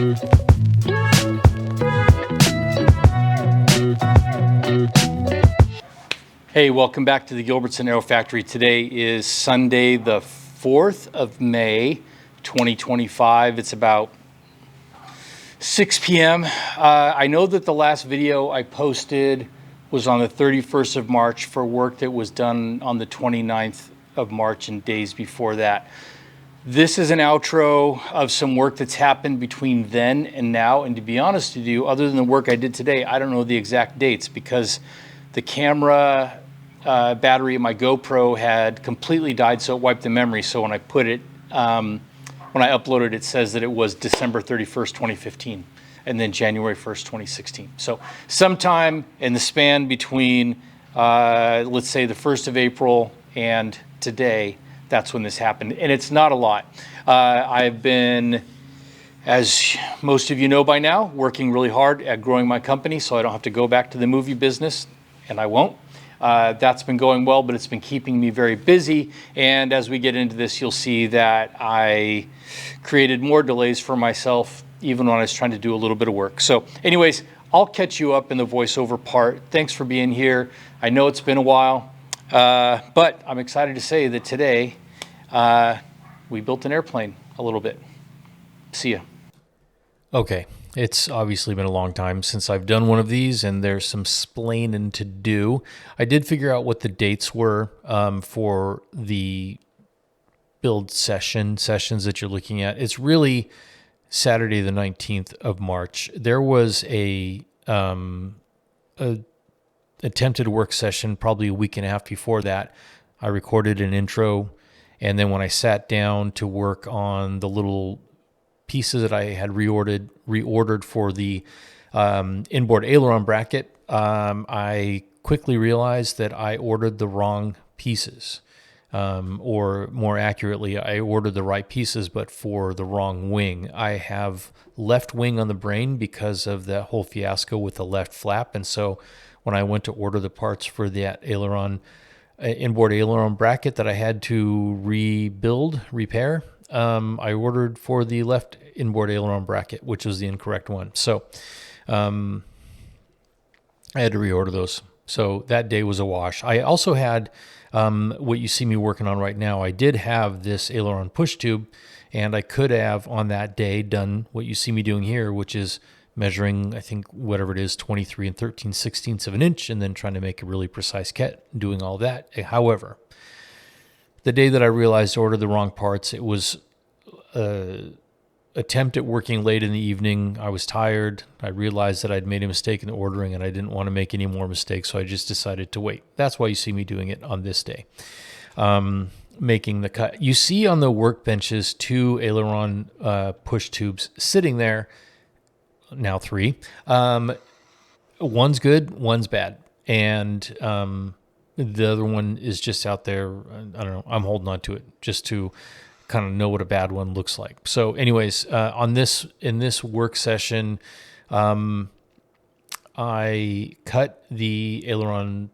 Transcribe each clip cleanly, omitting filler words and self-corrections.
Hey, welcome back to the Gilbertson Aero Factory. Today is Sunday, the 4th of May, 2025. It's about 6 p.m. I know that the last video I posted was on the 31st of March for work that was done on the 29th of March and days before that. This is an outro of some work that's happened between then and now. And to be honest with you, other than the work I did today, I don't know the exact dates because the camera battery of my GoPro had completely died, so it wiped the memory. So when I put it, when I uploaded, it says that it was December 31st, 2015, and then January 1st, 2016. So sometime in the span between, let's say, the 1st of April and today, that's when this happened. And it's not a lot. I've been, as most of you know by now, working really hard at growing my company so I don't have to go back to the movie business, and I won't. That's been going well, but it's been keeping me very busy. And as we get into this, you'll see that I created more delays for myself, even when I was trying to do a little bit of work. So anyways, I'll catch you up in the voiceover part. Thanks for being here. I know it's been a while, but I'm excited to say that today we built an airplane a little bit. See ya. Okay. It's obviously been a long time since I've done one of these, and there's some splaining to do. I did figure out what the dates were for the build sessions that you're looking at. It's really Saturday, the 19th of March. There was a attempted work session probably a week and a half before that. I recorded an intro, and then when I sat down to work on the little pieces that I had reordered for the inboard aileron bracket, I quickly realized that I ordered the wrong pieces, or more accurately, I ordered the right pieces, but for the wrong wing. I have left wing on the brain because of that whole fiasco with the left flap, and so when I went to order the parts for that aileron, inboard aileron bracket that I had to repair, I ordered for the left inboard aileron bracket, which was the incorrect one. So I had to reorder those. So that day was a wash. I also had what you see me working on right now. I did have this aileron push tube, and I could have on that day done what you see me doing here, which is measuring, I think, whatever it is, 23 and 13/16 of an inch, and then trying to make a really precise cut, doing all that. However, the day that I realized I ordered the wrong parts, it was an attempt at working late in the evening. I was tired. I realized that I'd made a mistake in the ordering, and I didn't want to make any more mistakes, so I just decided to wait. That's why you see me doing it on this day, making the cut. You see on the workbenches 2 aileron push tubes sitting there, now 3. One's good, one's bad, and the other one is just out there. I don't know. I'm holding on to it just to kind of know what a bad one looks like. So anyways, in this work session, I cut the aileron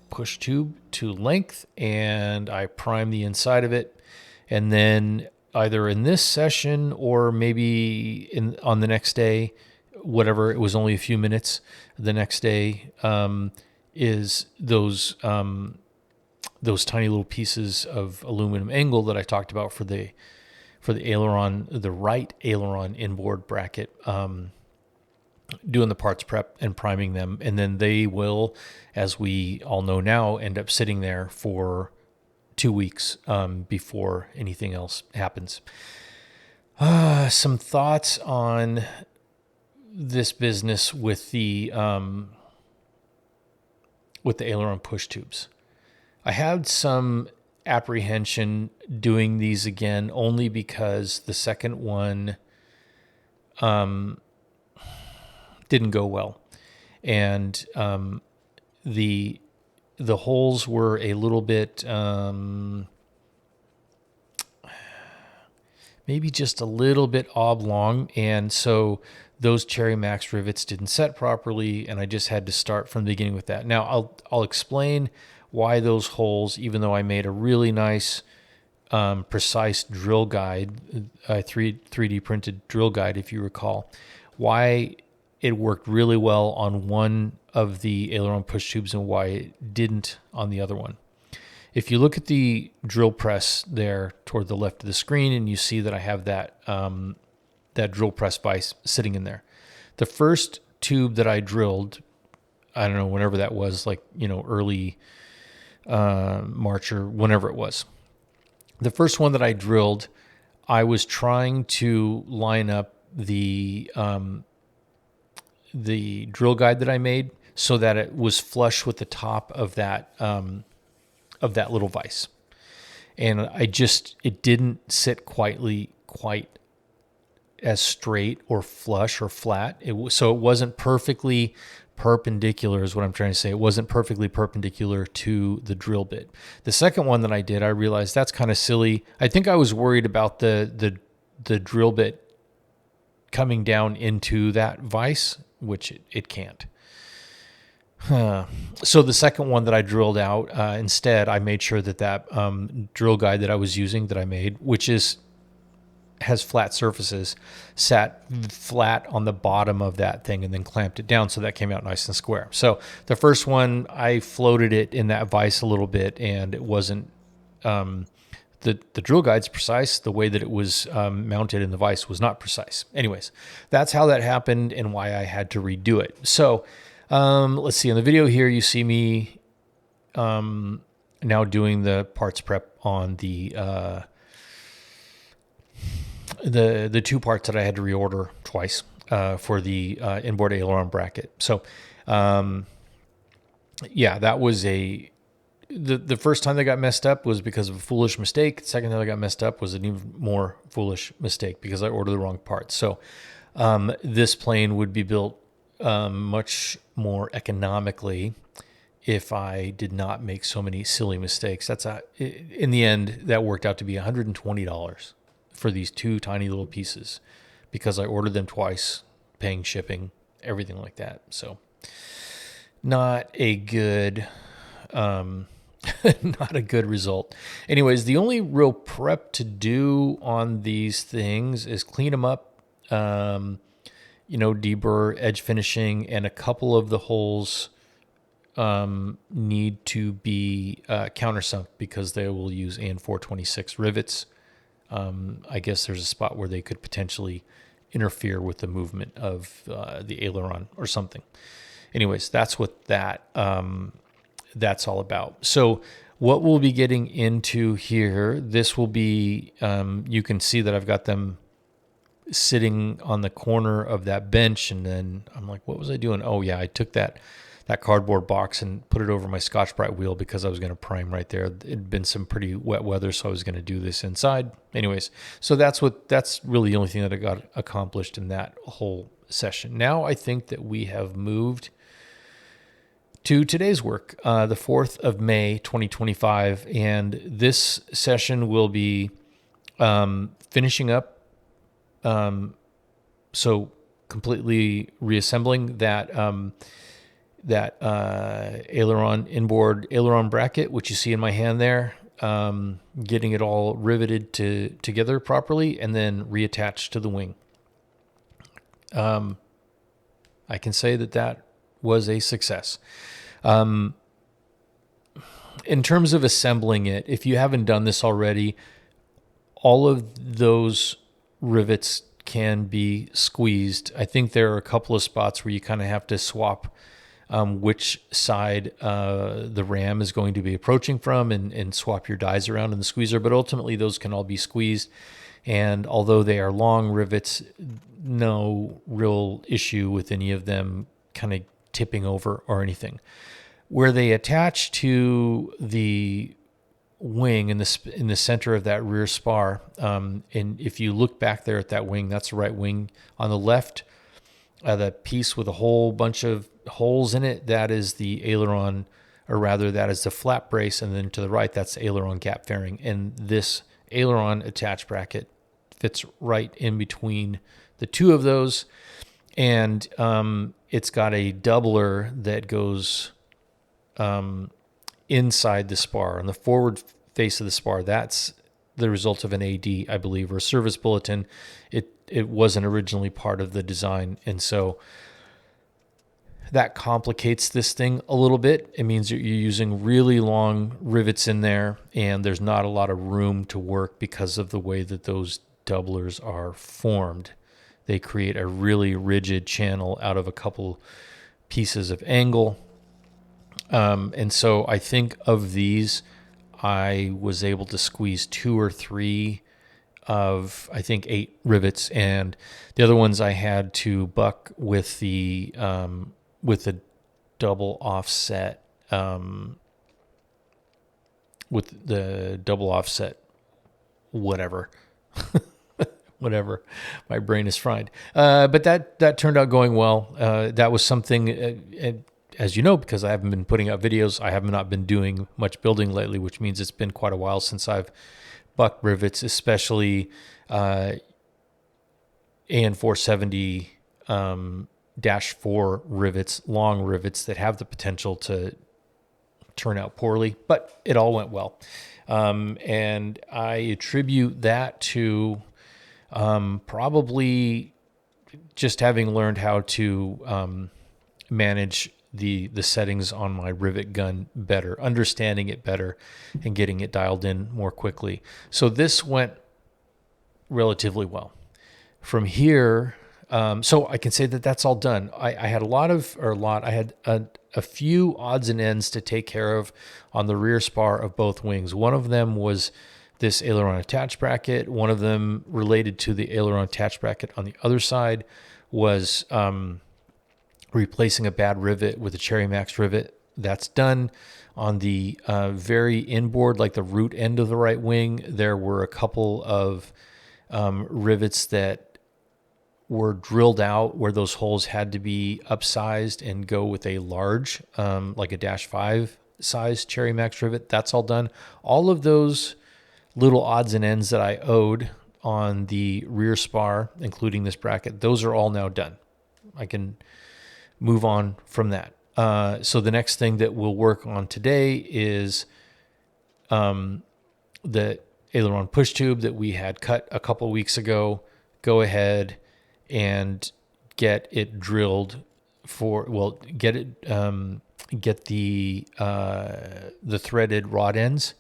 push tube to length, and I primed the inside of it. And then either in this session or maybe on the next day, whatever, it was only a few minutes the next day, is those tiny little pieces of aluminum angle that I talked about for the aileron, the right aileron inboard bracket, doing the parts prep and priming them. And then they will, as we all know now, end up sitting there for 2 weeks before anything else happens. Some thoughts on this business with the aileron push tubes. I had some apprehension doing these again, only because the second one didn't go well, and the holes were a little bit maybe just a little bit oblong, and so those Cherry Max rivets didn't set properly, and I just had to start from the beginning with that. Now I'll explain why those holes, even though I made a really nice precise drill guide, 3D printed drill guide, if you recall, why it worked really well on one of the aileron push tubes and why it didn't on the other one. If you look at the drill press there toward the left of the screen, and you see that I have that that drill press vise sitting in there. The first tube that I drilled, I don't know, whenever that was, like, early March or whenever it was. The first one that I drilled, I was trying to line up the drill guide that I made so that it was flush with the top of that little vise, and it didn't sit quite as straight or flush or flat. So it wasn't perfectly perpendicular, is what I'm trying to say. It wasn't perfectly perpendicular to the drill bit. The second one that I did, I realized that's kind of silly. I think I was worried about the drill bit coming down into that vise, which it can't. So the second one that I drilled out, instead, I made sure that drill guide that I was using, that I made, which has flat surfaces, sat flat on the bottom of that thing and then clamped it down, so that came out nice and square. So the first one, I floated it in that vise a little bit, and it wasn't the drill guide's precise. The way that it was mounted in the vise was not precise. Anyways, that's how that happened and why I had to redo it. So let's see. In the video here, you see me now doing the parts prep on the two parts that I had to reorder twice for the inboard aileron bracket. So yeah, that was the first time they got messed up was because of a foolish mistake. The second time they got messed up was an even more foolish mistake because I ordered the wrong parts. So this plane would be built much more economically if I did not make so many silly mistakes. In the end, that worked out to be $120 for these two tiny little pieces because I ordered them twice, paying shipping, everything like that. So not a good not a good result. Anyways, the only real prep to do on these things is clean them up, deburr, edge finishing, and a couple of the holes need to be countersunk because they will use AN 426 rivets. I guess there's a spot where they could potentially interfere with the movement of the aileron or something. Anyways, that's what that's all about. So what we'll be getting into here, this will be, you can see that I've got them sitting on the corner of that bench, and then I'm like, what was I doing? Oh yeah, I took that cardboard box and put it over my Scotch-Brite wheel because I was going to prime right there. It'd been some pretty wet weather, so I was going to do this inside. Anyways, so that's really the only thing that I got accomplished in that whole session. Now I think that we have moved to today's work, the 4th of May, 2025, and this session will be finishing up, so completely reassembling that Aileron inboard aileron bracket, which you see in my hand there, getting it all riveted together properly, and then reattached to the wing. I can say that was a success. In terms of assembling it, if you haven't done this already, all of those rivets can be squeezed. I think there are a couple of spots where you kind of have to swap which side the ram is going to be approaching from and swap your dies around in the squeezer, but ultimately those can all be squeezed. And although they are long rivets, no real issue with any of them kind of tipping over or anything. Where they attach to the wing in the center of that rear spar, and if you look back there at that wing, that's the right wing. On the left, the piece with a whole bunch of holes in it, that is the aileron, or rather that is the flap brace, and then to the right, that's the aileron gap fairing. And this aileron attach bracket fits right in between the two of those, and it's got a doubler that goes inside the spar. On the forward face of the spar, that's the result of an AD, I believe, or a service bulletin. It wasn't originally part of the design, and so that complicates this thing a little bit. It means that you're using really long rivets in there, and there's not a lot of room to work because of the way that those doublers are formed. They create a really rigid channel out of a couple pieces of angle. And so I think of these, I was able to squeeze 2 or 3 of, I think, 8 rivets, and the other ones I had to buck with the double offset, whatever. Whatever, my brain is fried. But that turned out going well. That was something, as you know, because I haven't been putting out videos, I have not been doing much building lately, which means it's been quite a while since I've bucked rivets, especially AN 470 -4 rivets, long rivets that have the potential to turn out poorly, but it all went well. And I attribute that to probably just having learned how to manage the settings on my rivet gun better, understanding it better, and getting it dialed in more quickly. So this went relatively well. From here, so I can say that that's all done. I had I had a few odds and ends to take care of on the rear spar of both wings. One of them was this aileron attach bracket. One of them, related to the aileron attach bracket on the other side, was replacing a bad rivet with a Cherry Max rivet. That's done. On the very inboard, like the root end of the right wing, there were a couple of rivets that were drilled out where those holes had to be upsized and go with a large, like a -5 size Cherry Max rivet. That's all done. All of those little odds and ends that I owed on the rear spar, including this bracket, those are all now done. I can move on from that. So the next thing that we'll work on today is the aileron push tube that we had cut a couple weeks ago. Go ahead and get it drilled get the threaded rod ends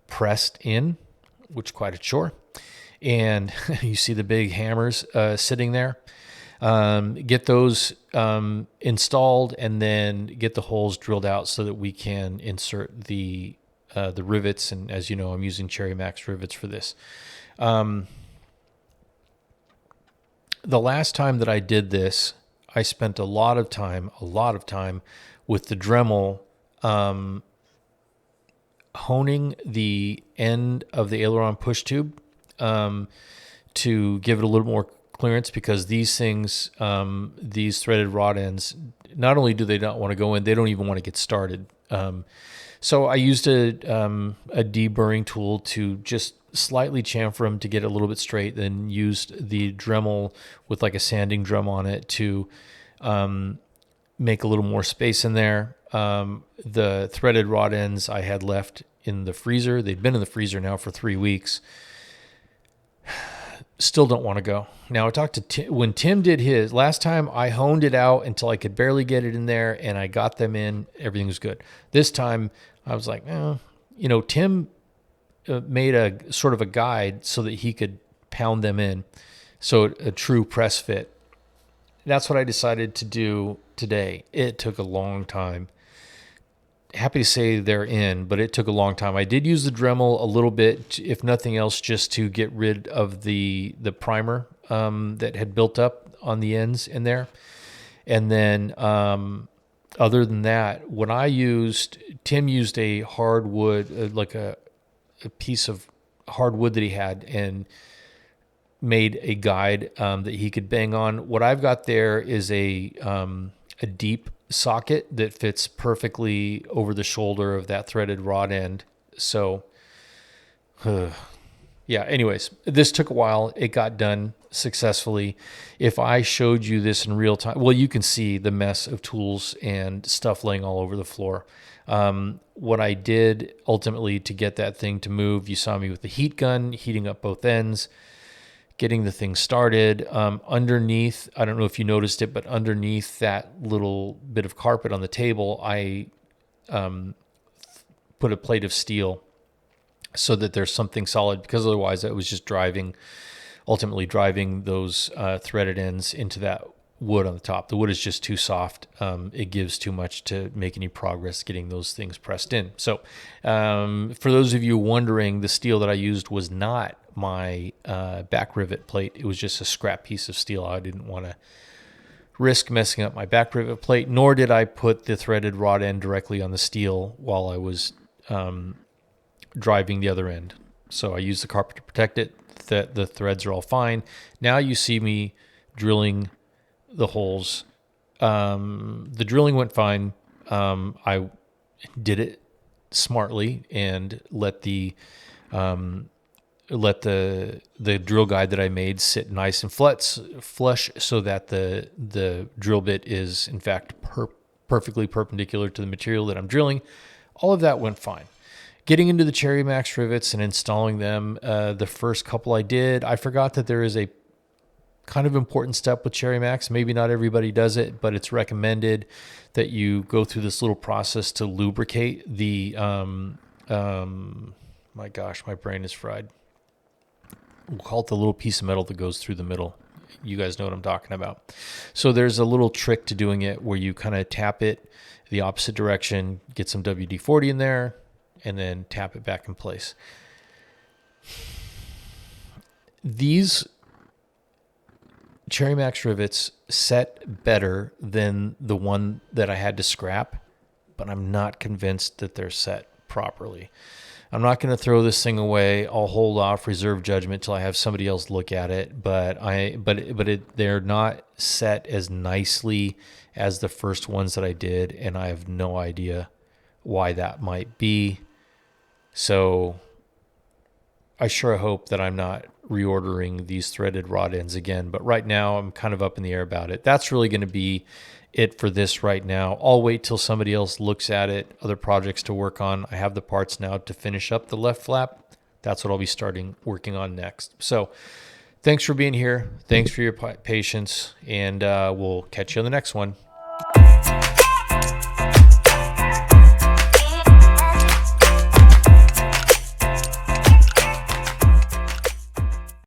pressed in, which is quite a chore. And you see the big hammers sitting there. Get those installed, and then get the holes drilled out so that we can insert the rivets. And as you know, I'm using Cherry Max rivets for this. The last time that I did this, I spent a lot of time with the Dremel honing the end of the aileron push tube to give it a little more clearance, because these things, these threaded rod ends, not only do they not want to go in, they don't even want to get started. So I used a deburring tool to just slightly chamfer them to get it a little bit straight, then used the Dremel with like a sanding drum on it to make a little more space in there. The threaded rod ends I had left in the freezer. They'd been in the freezer now for 3 weeks. Still don't want to go. Now, I talked to Tim. When Tim did his, last time I honed it out until I could barely get it in there, and I got them in. Everything was good. This time, I was like, Tim made a sort of a guide so that he could pound them in. So a true press fit. That's what I decided to do today. It took a long time. Happy to say they're in, but it took a long time. I did use the Dremel a little bit, if nothing else, just to get rid of the primer that had built up on the ends in there. And then other than that, Tim used a hardwood, like a piece of hardwood that he had, and made a guide that he could bang on. What I've got there is a deep socket that fits perfectly over the shoulder of that threaded rod end. So Yeah. Anyways, this took a while. It got done successfully. If I showed you this in real time, well, you can see the mess of tools and stuff laying all over the floor. What I did ultimately to get that thing to move, you saw me with the heat gun, heating up both ends, getting the thing started. Underneath, I don't know if you noticed it, but underneath that little bit of carpet on the table, I put a plate of steel so that there's something solid, because otherwise I was just ultimately driving those threaded ends into that wood on the top. The wood is just too soft. It gives too much to make any progress getting those things pressed in. So for those of you wondering, the steel that I used was not my back rivet plate. It was just a scrap piece of steel. I didn't want to risk messing up my back rivet plate, nor did I put the threaded rod end directly on the steel while I was driving the other end. So I used the carpet to protect it. The threads are all fine. Now you see me drilling the holes. The drilling went fine. I did it smartly and let the drill guide that I made sit nice and flush so that the drill bit is in fact perfectly perpendicular to the material that I'm drilling. All of that went fine. Getting into the Cherry Max rivets and installing them, the first couple I did, I forgot that there is a kind of important step with Cherry Max. Maybe not everybody does it, but it's recommended that you go through this little process to lubricate the, my gosh, my brain is fried. We'll call it the little piece of metal that goes through the middle. You guys know what I'm talking about. So there's a little trick to doing it where you kind of tap it the opposite direction, get some WD-40 in there, and then tap it back in place. These Cherry Max rivets set better than the one that I had to scrap, but I'm not convinced that they're set properly. I'm not going to throw this thing away. I'll hold off, reserve judgment till I have somebody else look at it. But they're not set as nicely as the first ones that I did, and I have no idea why that might be. So I sure hope that I'm not reordering these threaded rod ends again. But right now, I'm kind of up in the air about it. That's really going to be it for this right now. I'll wait till somebody else looks at it, other projects to work on. I have the parts now to finish up the left flap. That's what I'll be working on next. So thanks for being here. Thanks for your patience, and we'll catch you on the next one.